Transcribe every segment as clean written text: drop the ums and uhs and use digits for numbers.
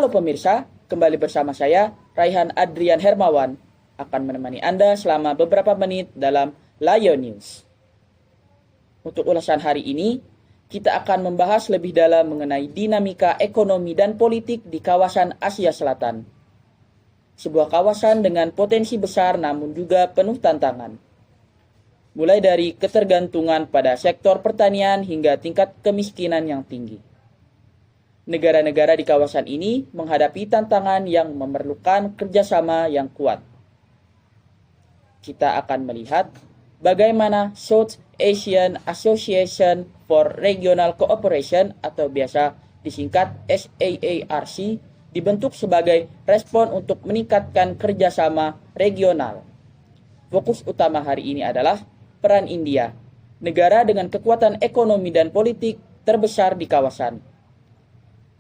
Halo pemirsa, kembali bersama saya, Raihan Adrian Hermawan, akan menemani Anda selama beberapa menit dalam Lion News. Untuk ulasan hari ini, kita akan membahas lebih dalam mengenai dinamika ekonomi dan politik di kawasan Asia Selatan. Sebuah kawasan dengan potensi besar namun juga penuh tantangan. Mulai dari ketergantungan pada sektor pertanian hingga tingkat kemiskinan yang tinggi. Negara-negara di kawasan ini menghadapi tantangan yang memerlukan kerjasama yang kuat. Kita akan melihat bagaimana South Asian Association for Regional Cooperation atau biasa disingkat SAARC dibentuk sebagai respon untuk meningkatkan kerjasama regional. Fokus utama hari ini adalah peran India, negara dengan kekuatan ekonomi dan politik terbesar di kawasan.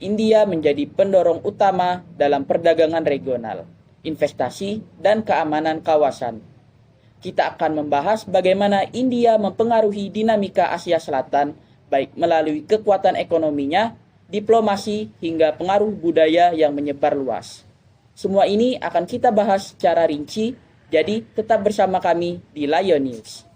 India menjadi pendorong utama dalam perdagangan regional, investasi, dan keamanan kawasan. Kita akan membahas bagaimana India mempengaruhi dinamika Asia Selatan, baik melalui kekuatan ekonominya, diplomasi, hingga pengaruh budaya yang menyebar luas. Semua ini akan kita bahas secara rinci, jadi tetap bersama kami di Lion News.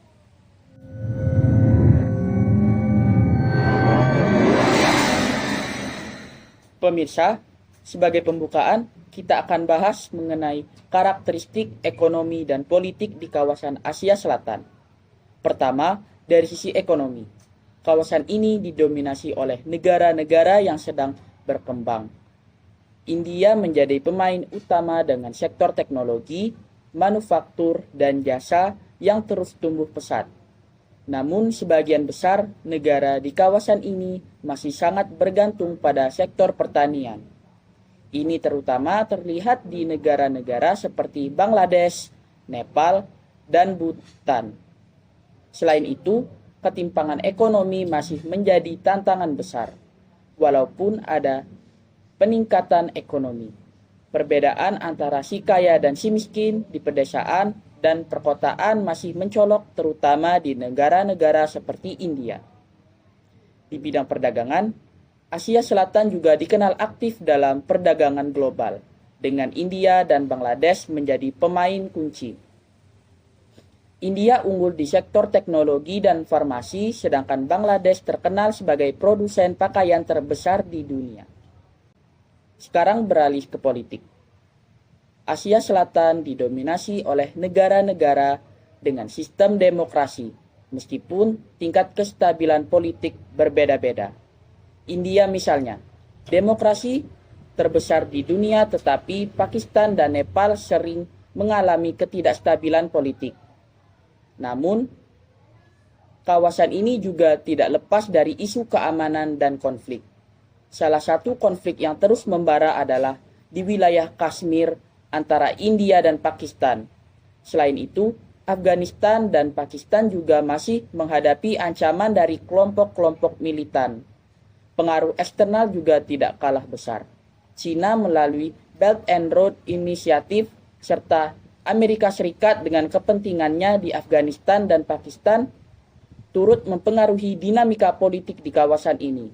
Pemirsa, sebagai pembukaan, kita akan bahas mengenai karakteristik ekonomi dan politik di kawasan Asia Selatan. Pertama, dari sisi ekonomi. Kawasan ini didominasi oleh negara-negara yang sedang berkembang. India menjadi pemain utama dengan sektor teknologi, manufaktur, dan jasa yang terus tumbuh pesat. Namun sebagian besar negara di kawasan ini masih sangat bergantung pada sektor pertanian. Ini terutama terlihat di negara-negara seperti Bangladesh, Nepal, dan Bhutan. Selain itu, ketimpangan ekonomi masih menjadi tantangan besar, walaupun ada peningkatan ekonomi. Perbedaan antara si kaya dan si miskin di pedesaan dan perkotaan masih mencolok terutama di negara-negara seperti India. Di bidang perdagangan, Asia Selatan juga dikenal aktif dalam perdagangan global, dengan India dan Bangladesh menjadi pemain kunci. India unggul di sektor teknologi dan farmasi, sedangkan Bangladesh terkenal sebagai produsen pakaian terbesar di dunia. Sekarang beralih ke politik. Asia Selatan didominasi oleh negara-negara dengan sistem demokrasi, meskipun tingkat kestabilan politik berbeda-beda. India misalnya, demokrasi terbesar di dunia, tetapi Pakistan dan Nepal sering mengalami ketidakstabilan politik. Namun, kawasan ini juga tidak lepas dari isu keamanan dan konflik. Salah satu konflik yang terus membara adalah di wilayah Kashmir antara India dan Pakistan. Selain itu, Afghanistan dan Pakistan juga masih menghadapi ancaman dari kelompok-kelompok militan. Pengaruh eksternal juga tidak kalah besar. China melalui Belt and Road Initiative serta Amerika Serikat dengan kepentingannya di Afghanistan dan Pakistan turut mempengaruhi dinamika politik di kawasan ini.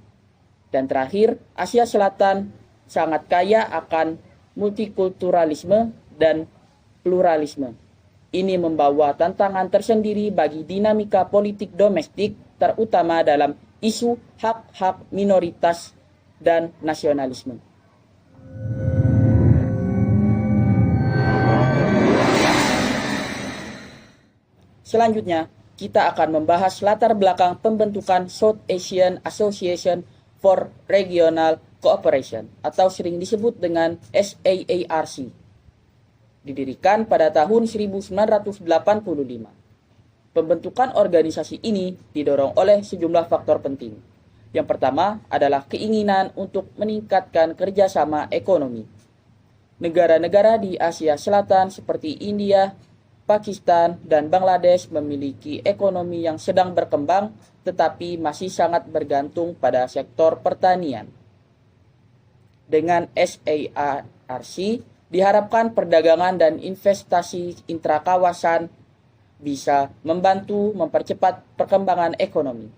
Dan terakhir, Asia Selatan sangat kaya akan multikulturalisme dan pluralisme. Ini membawa tantangan tersendiri bagi dinamika politik domestik, terutama dalam isu hak-hak minoritas dan nasionalisme. Selanjutnya, kita akan membahas latar belakang pembentukan South Asian Association for Regional Cooperation atau sering disebut dengan SAARC. Didirikan pada tahun 1985. Pembentukan organisasi ini didorong oleh sejumlah faktor penting. Yang pertama adalah keinginan untuk meningkatkan kerjasama ekonomi. Negara-negara di Asia Selatan seperti India, Pakistan, dan Bangladesh memiliki ekonomi yang sedang berkembang tetapi masih sangat bergantung pada sektor pertanian. Dengan SAARC, diharapkan perdagangan dan investasi intrakawasan bisa membantu mempercepat perkembangan ekonomi.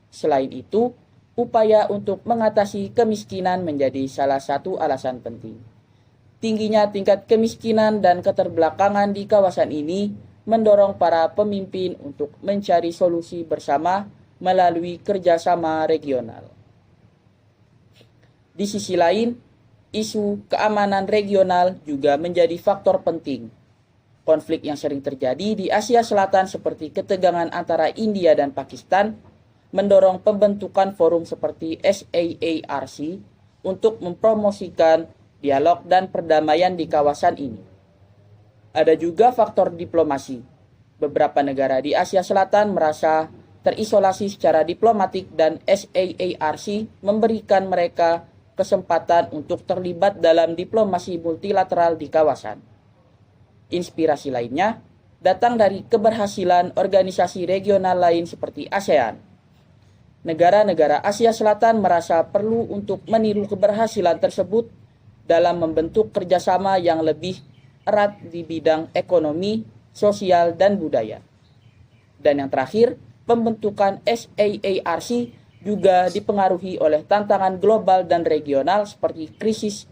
Selain itu, upaya untuk mengatasi kemiskinan menjadi salah satu alasan penting. Tingginya tingkat kemiskinan dan keterbelakangan di kawasan ini mendorong para pemimpin untuk mencari solusi bersama melalui kerjasama regional. Di sisi lain, isu keamanan regional juga menjadi faktor penting. Konflik yang sering terjadi di Asia Selatan seperti ketegangan antara India dan Pakistan mendorong pembentukan forum seperti SAARC untuk mempromosikan dialog dan perdamaian di kawasan ini. Ada juga faktor diplomasi. Beberapa negara di Asia Selatan merasa terisolasi secara diplomatik dan SAARC memberikan mereka kesempatan untuk terlibat dalam diplomasi multilateral di kawasan. Inspirasi lainnya datang dari keberhasilan organisasi regional lain seperti ASEAN. Negara-negara Asia Selatan merasa perlu untuk meniru keberhasilan tersebut dalam membentuk kerjasama yang lebih erat di bidang ekonomi, sosial, dan budaya. Dan yang terakhir, pembentukan SAARC juga dipengaruhi oleh tantangan global dan regional seperti krisis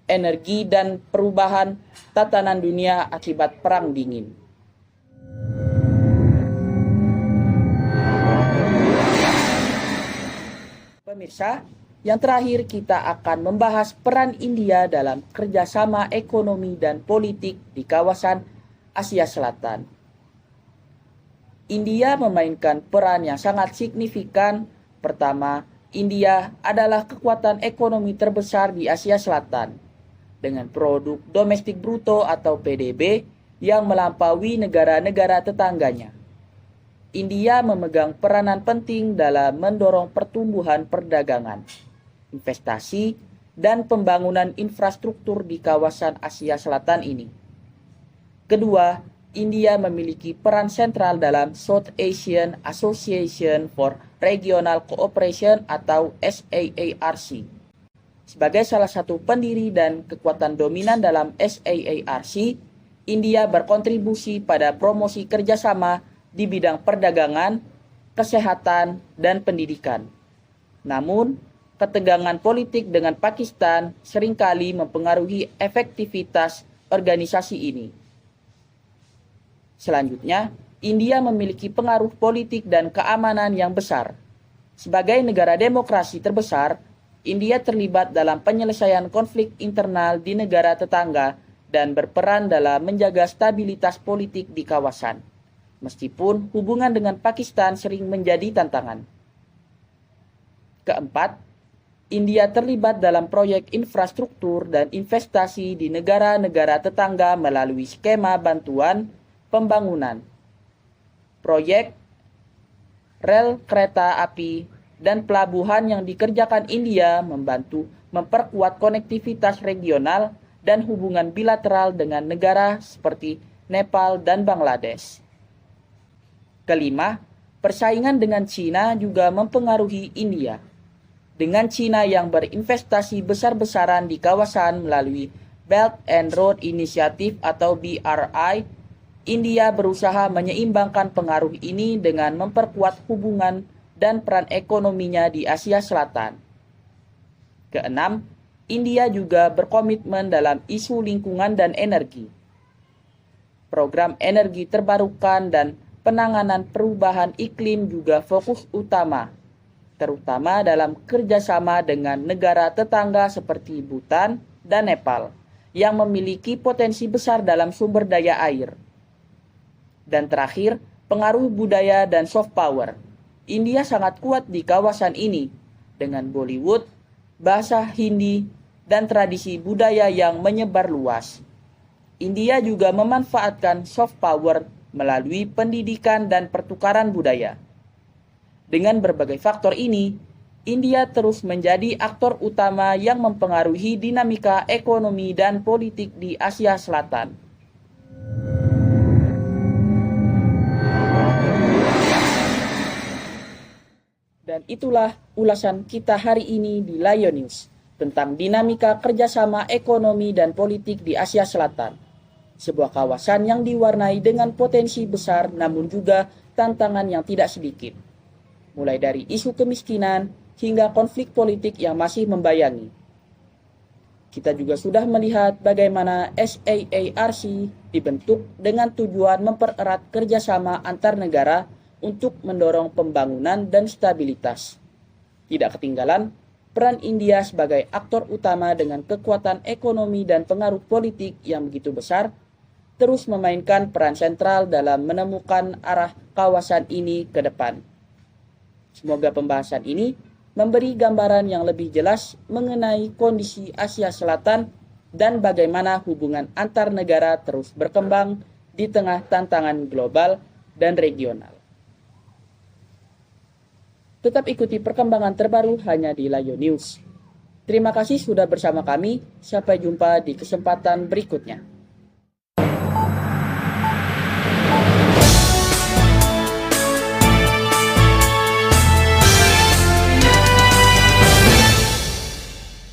energi dan perubahan tatanan dunia akibat Perang Dingin. Pemirsa, yang terakhir kita akan membahas peran India dalam kerjasama ekonomi dan politik di kawasan Asia Selatan. India memainkan peran yang sangat signifikan. Pertama, India adalah kekuatan ekonomi terbesar di Asia Selatan dengan produk domestik bruto atau PDB yang melampaui negara-negara tetangganya. India memegang peranan penting dalam mendorong pertumbuhan perdagangan, investasi, dan pembangunan infrastruktur di kawasan Asia Selatan ini. Kedua, India memiliki peran sentral dalam South Asian Association for Regional Cooperation atau SAARC. Sebagai salah satu pendiri dan kekuatan dominan dalam SAARC, India berkontribusi pada promosi kerjasama di bidang perdagangan, kesehatan, dan pendidikan. Namun, ketegangan politik dengan Pakistan seringkali mempengaruhi efektivitas organisasi ini. Selanjutnya, India memiliki pengaruh politik dan keamanan yang besar. Sebagai negara demokrasi terbesar, India terlibat dalam penyelesaian konflik internal di negara tetangga dan berperan dalam menjaga stabilitas politik di kawasan. Meskipun hubungan dengan Pakistan sering menjadi tantangan. Keempat, India terlibat dalam proyek infrastruktur dan investasi di negara-negara tetangga melalui skema bantuan pembangunan, proyek rel kereta api, dan pelabuhan yang dikerjakan India membantu memperkuat konektivitas regional dan hubungan bilateral dengan negara seperti Nepal dan Bangladesh. Kelima, persaingan dengan Cina juga mempengaruhi India. Dengan Cina yang berinvestasi besar-besaran di kawasan melalui Belt and Road Initiative atau BRI, India berusaha menyeimbangkan pengaruh ini dengan memperkuat hubungan dan peran ekonominya di Asia Selatan. Keenam, India juga berkomitmen dalam isu lingkungan dan energi. Program energi terbarukan dan penanganan perubahan iklim juga fokus utama, terutama dalam kerjasama dengan negara tetangga seperti Bhutan dan Nepal, yang memiliki potensi besar dalam sumber daya air. Dan terakhir, pengaruh budaya dan soft power. India sangat kuat di kawasan ini dengan Bollywood, bahasa Hindi, dan tradisi budaya yang menyebar luas. India juga memanfaatkan soft power melalui pendidikan dan pertukaran budaya. Dengan berbagai faktor ini, India terus menjadi aktor utama yang mempengaruhi dinamika ekonomi dan politik di Asia Selatan. Dan itulah ulasan kita hari ini di Lion News tentang dinamika kerjasama ekonomi dan politik di Asia Selatan. Sebuah kawasan yang diwarnai dengan potensi besar namun juga tantangan yang tidak sedikit. Mulai dari isu kemiskinan, hingga konflik politik yang masih membayangi. Kita juga sudah melihat bagaimana SAARC dibentuk dengan tujuan mempererat kerjasama antar negara untuk mendorong pembangunan dan stabilitas. Tidak ketinggalan, peran India sebagai aktor utama dengan kekuatan ekonomi dan pengaruh politik yang begitu besar, terus memainkan peran sentral dalam menemukan arah kawasan ini ke depan. Semoga pembahasan ini memberi gambaran yang lebih jelas mengenai kondisi Asia Selatan dan bagaimana hubungan antar negara terus berkembang di tengah tantangan global dan regional. Tetap ikuti perkembangan terbaru hanya di Layo News. Terima kasih sudah bersama kami. Sampai jumpa di kesempatan berikutnya.